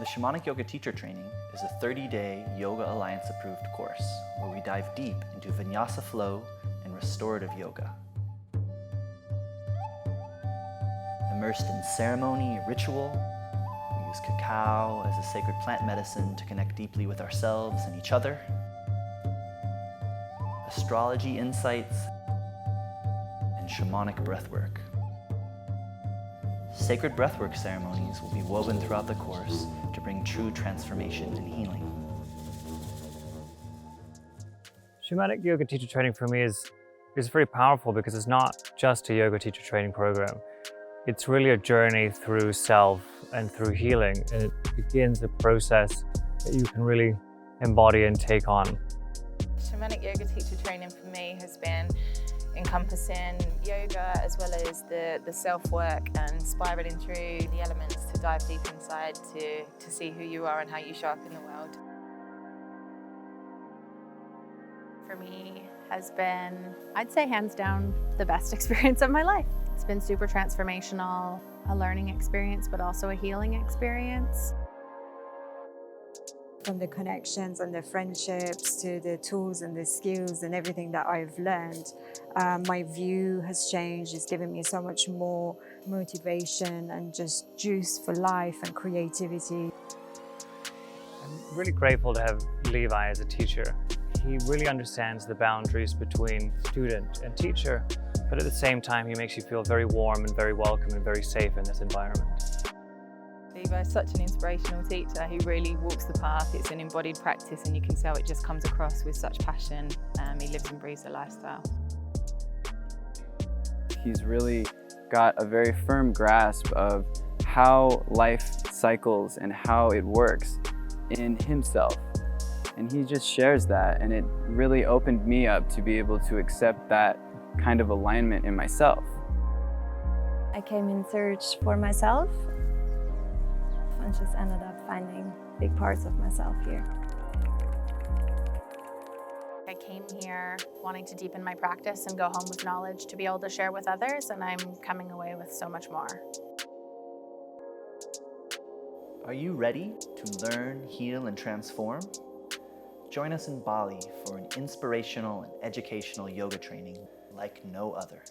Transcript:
Shamanic Yoga Teacher Training is a 30-day Yoga Alliance approved course where we dive deep into Vinyasa flow and restorative yoga. Immersed in ceremony, ritual, we use cacao as a sacred plant medicine to connect deeply with ourselves and each other. Astrology insights and Shamanic Breathwork. Sacred breathwork ceremonies will be woven throughout the course to bring true transformation and healing. Shamanic Yoga Teacher Training for me is very powerful because it's not just a yoga teacher training program. It's really a journey through self and through healing, and it begins a process that you can really embody and take on. Shamanic Yoga Teacher Training for me has been encompassing yoga as well as the self-work and spiraling through the elements to dive deep inside to see who you are and how you show up in the world. For me has been, I'd say hands down, the best experience of my life. It's been super transformational, a learning experience, but also a healing experience. From the connections and the friendships to the tools and the skills and everything that I've learned, my view has changed. It's given me so much more motivation and just juice for life and creativity. I'm really grateful to have Levi as a teacher. He really understands the boundaries between student and teacher, but at the same time he makes you feel very warm and very welcome and very safe in this environment. Levi is such an inspirational teacher. He really walks the path. It's an embodied practice and you can tell it just comes across with such passion. He lives and breathes the lifestyle. He's really got a very firm grasp of how life cycles and how it works in himself. And he just shares that, and it really opened me up to be able to accept that kind of alignment in myself. I came in search for myself and just ended up finding big parts of myself here. I came here wanting to deepen my practice and go home with knowledge to be able to share with others, and I'm coming away with so much more. Are you ready to learn, heal, and transform? Join us in Bali for an inspirational and educational yoga training like no other.